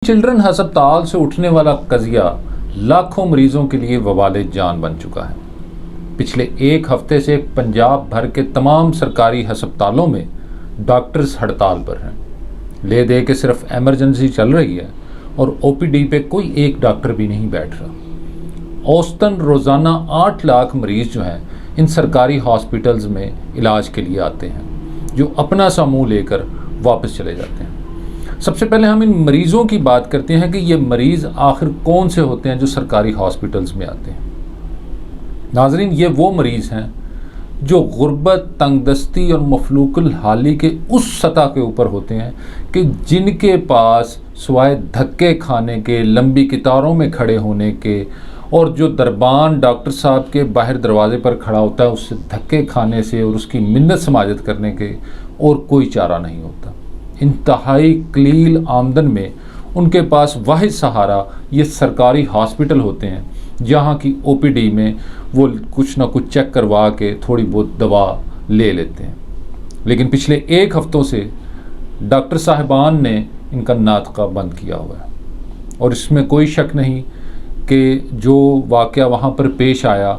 Children ہسپتال سے اٹھنے والا قضیہ لاکھوں مریضوں کے لیے وبال جان بن چکا ہے۔ پچھلے ایک ہفتے سے پنجاب بھر کے تمام سرکاری ہسپتالوں میں ڈاکٹرز ہڑتال پر ہیں۔ لے دے کے صرف ایمرجنسی چل رہی ہے اور او پی ڈی پہ کوئی ایک ڈاکٹر بھی نہیں بیٹھ رہا۔ اوسطاً روزانہ 8 لاکھ مریض جو ہیں ان سرکاری ہاسپٹلز میں علاج کے لیے آتے ہیں، جو اپنا سا منہ لے کر واپس چلے جاتے ہیں۔ سب سے پہلے ہم ان مریضوں کی بات کرتے ہیں کہ یہ مریض آخر کون سے ہوتے ہیں جو سرکاری ہاسپٹلز میں آتے ہیں۔ ناظرین، یہ وہ مریض ہیں جو غربت، تنگ دستی اور مفلوق الحالی کے اس سطح کے اوپر ہوتے ہیں کہ جن کے پاس سوائے دھکے کھانے کے، لمبی قطاروں میں کھڑے ہونے کے، اور جو دربان ڈاکٹر صاحب کے باہر دروازے پر کھڑا ہوتا ہے اس سے دھکے کھانے سے اور اس کی منت سماجت کرنے کے اور کوئی چارہ نہیں ہوتا۔ انتہائی قلیل آمدن میں ان کے پاس واحد سہارا یہ سرکاری ہاسپٹل ہوتے ہیں، جہاں کی او پی ڈی میں وہ کچھ نہ کچھ چیک کروا کے تھوڑی بہت دوا لے لیتے ہیں۔ لیکن پچھلے ایک ہفتوں سے ڈاکٹر صاحبان نے ان کا ناطقہ بند کیا ہوا ہے، اور اس میں کوئی شک نہیں کہ جو واقعہ وہاں پر پیش آیا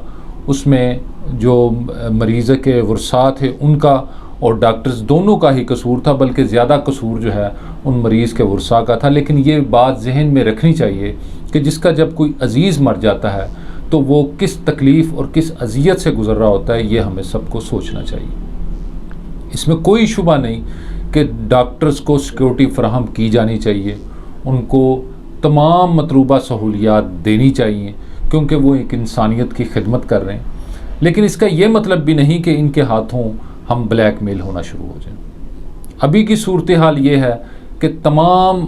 اس میں جو مریض کے ورثاء تھے ان کا اور ڈاکٹرز دونوں کا ہی قصور تھا، بلکہ زیادہ قصور جو ہے ان مریض کے ورثاء کا تھا۔ لیکن یہ بات ذہن میں رکھنی چاہیے کہ جس کا جب کوئی عزیز مر جاتا ہے تو وہ کس تکلیف اور کس اذیت سے گزر رہا ہوتا ہے، یہ ہمیں سب کو سوچنا چاہیے۔ اس میں کوئی شبہ نہیں کہ ڈاکٹرز کو سیکورٹی فراہم کی جانی چاہیے، ان کو تمام مطلوبہ سہولیات دینی چاہیے، کیونکہ وہ ایک انسانیت کی خدمت کر رہے ہیں۔ لیکن اس کا یہ مطلب بھی نہیں کہ ان کے ہاتھوں ہم بلیک میل ہونا شروع ہو جائیں۔ ابھی کی صورتحال یہ ہے کہ تمام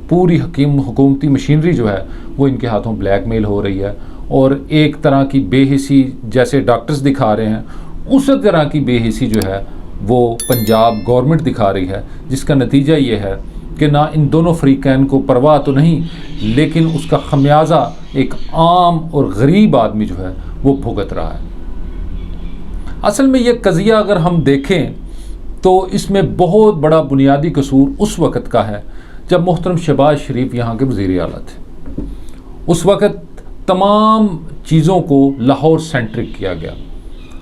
پوری حکومتی مشینری جو ہے وہ ان کے ہاتھوں بلیک میل ہو رہی ہے، اور ایک طرح کی بے حسی جیسے ڈاکٹرز دکھا رہے ہیں، اسی طرح کی بے حسی جو ہے وہ پنجاب گورنمنٹ دکھا رہی ہے، جس کا نتیجہ یہ ہے کہ نہ ان دونوں فریقین کو پرواہ تو نہیں، لیکن اس کا خمیازہ ایک عام اور غریب آدمی جو ہے وہ بھگت رہا ہے۔ اصل میں یہ قضیہ اگر ہم دیکھیں تو اس میں بہت بڑا بنیادی قصور اس وقت کا ہے جب محترم شہباز شریف یہاں کے وزیر اعلیٰ تھے۔ اس وقت تمام چیزوں کو لاہور سینٹرک کیا گیا۔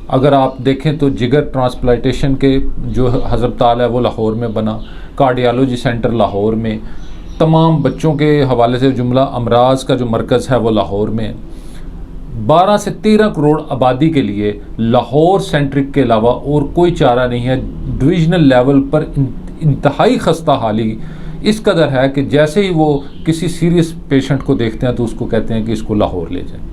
اگر آپ دیکھیں تو جگر ٹرانسپلانٹیشن کے جو ہسپتال ہے وہ لاہور میں بنا، کارڈیالوجی سینٹر لاہور میں، تمام بچوں کے حوالے سے جملہ امراض کا جو مرکز ہے وہ لاہور میں۔ 12 سے 13 کروڑ آبادی کے لیے لاہور سینٹرک کے علاوہ اور کوئی چارہ نہیں ہے۔ ڈویژنل لیول پر انتہائی خستہ حالی اس قدر ہے کہ جیسے ہی وہ کسی سیریس پیشنٹ کو دیکھتے ہیں تو اس کو کہتے ہیں کہ اس کو لاہور لے جائیں۔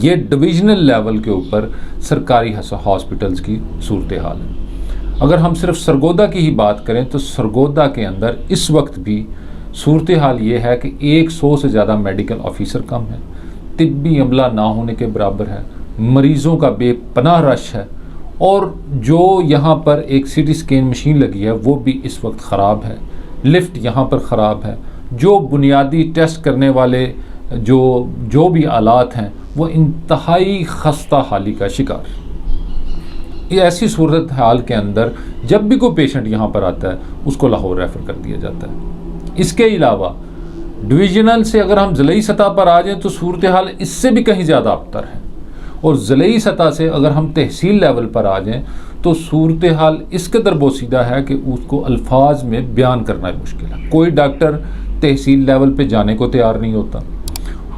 یہ ڈویژنل لیول کے اوپر سرکاری ہاسپٹلز کی صورتحال ہے۔ اگر ہم صرف سرگودا کی ہی بات کریں تو سرگودا کے اندر اس وقت بھی صورتحال یہ ہے کہ 100 سے زیادہ میڈیکل آفیسر کم ہیں، طبی عملہ نہ ہونے کے برابر ہے، مریضوں کا بے پناہ رش ہے، اور جو یہاں پر ایک سی ٹی اسکین مشین لگی ہے وہ بھی اس وقت خراب ہے، لفٹ یہاں پر خراب ہے، جو بنیادی ٹیسٹ کرنے والے جو بھی آلات ہیں وہ انتہائی خستہ حالی کا شکار۔ یہ ایسی صورتحال کے اندر جب بھی کوئی پیشنٹ یہاں پر آتا ہے اس کو لاہور ریفر کر دیا جاتا ہے۔ اس کے علاوہ ڈویژنل سے اگر ہم ضلعی سطح پر آ جائیں تو صورتحال اس سے بھی کہیں زیادہ ابتر ہے، اور ضلعی سطح سے اگر ہم تحصیل لیول پر آ جائیں تو صورتحال اس قدر بوسیدہ ہے کہ اس کو الفاظ میں بیان کرنا مشکل ہے۔ کوئی ڈاکٹر تحصیل لیول پہ جانے کو تیار نہیں ہوتا،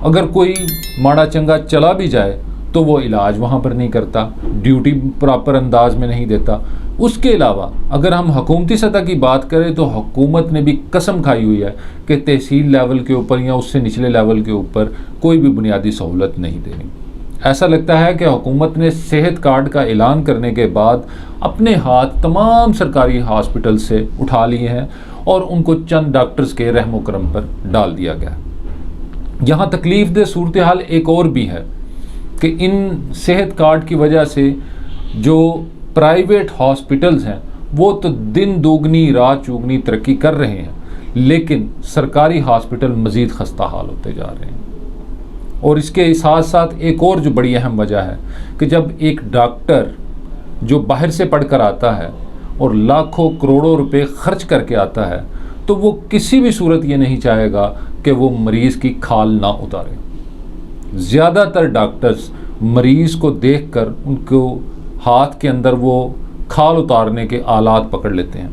اگر کوئی ماڑا چنگا چلا بھی جائے تو وہ علاج وہاں پر نہیں کرتا، ڈیوٹی پراپر انداز میں نہیں دیتا۔ اس کے علاوہ اگر ہم حکومتی سطح کی بات کریں تو حکومت نے بھی قسم کھائی ہوئی ہے کہ تحصیل لیول کے اوپر یا اس سے نچلے لیول کے اوپر کوئی بھی بنیادی سہولت نہیں دینی۔ ایسا لگتا ہے کہ حکومت نے صحت کارڈ کا اعلان کرنے کے بعد اپنے ہاتھ تمام سرکاری ہاسپٹل سے اٹھا لیے ہیں اور ان کو چند ڈاکٹرز کے رحم و کرم پر ڈال دیا گیا۔ یہاں تکلیف دہ صورتحال ایک اور بھی ہے کہ ان صحت کارڈ کی وجہ سے جو پرائیویٹ ہاسپٹلز ہیں وہ تو دن دوگنی رات چوگنی ترقی کر رہے ہیں، لیکن سرکاری ہاسپٹل مزید خستہ حال ہوتے جا رہے ہیں۔ اور اس کے ساتھ ساتھ ایک اور جو بڑی اہم وجہ ہے کہ جب ایک ڈاکٹر جو باہر سے پڑھ کر آتا ہے اور لاکھوں کروڑوں روپے خرچ کر کے آتا ہے تو وہ کسی بھی صورت یہ نہیں چاہے گا کہ وہ مریض کی کھال نہ اتارے۔ زیادہ تر ڈاکٹرز مریض کو دیکھ کر ان کو ہاتھ کے اندر وہ کھال اتارنے کے آلات پکڑ لیتے ہیں،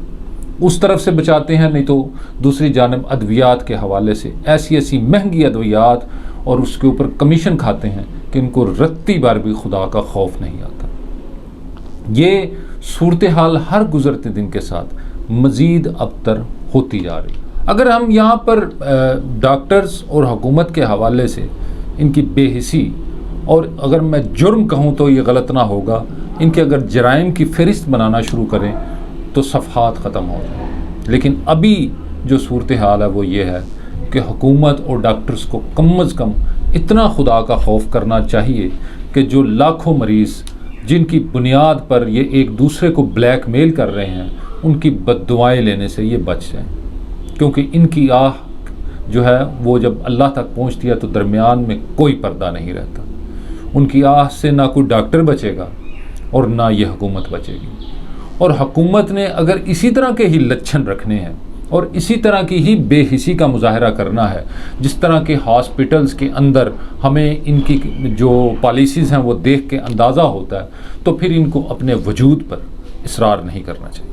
اس طرف سے بچاتے ہیں، نہیں تو دوسری جانب ادویات کے حوالے سے ایسی مہنگی ادویات اور اس کے اوپر کمیشن کھاتے ہیں کہ ان کو رتی بار بھی خدا کا خوف نہیں آتا۔ یہ صورتحال ہر گزرتے دن کے ساتھ مزید ابتر ہوتی جا رہی۔ اگر ہم یہاں پر ڈاکٹرز اور حکومت کے حوالے سے ان کی بے حسی، اور اگر میں جرم کہوں تو یہ غلط نہ ہوگا، ان کے اگر جرائم کی فہرست بنانا شروع کریں تو صفحات ختم ہو جائیں۔ لیکن ابھی جو صورتحال ہے وہ یہ ہے کہ حکومت اور ڈاکٹرز کو کم از کم اتنا خدا کا خوف کرنا چاہیے کہ جو لاکھوں مریض جن کی بنیاد پر یہ ایک دوسرے کو بلیک میل کر رہے ہیں، ان کی بد دعائیں لینے سے یہ بچ جائیں، کیونکہ ان کی آہ جو ہے وہ جب اللہ تک پہنچتی ہے تو درمیان میں کوئی پردہ نہیں رہتا۔ ان کی آہ سے نہ کوئی ڈاکٹر بچے گا اور نہ یہ حکومت بچے گی۔ اور حکومت نے اگر اسی طرح کے ہی لچھن رکھنے ہیں اور اسی طرح کی ہی بے حسی کا مظاہرہ کرنا ہے، جس طرح کے ہاسپٹلز کے اندر ہمیں ان کی جو پالیسیز ہیں وہ دیکھ کے اندازہ ہوتا ہے، تو پھر ان کو اپنے وجود پر اصرار نہیں کرنا چاہیے۔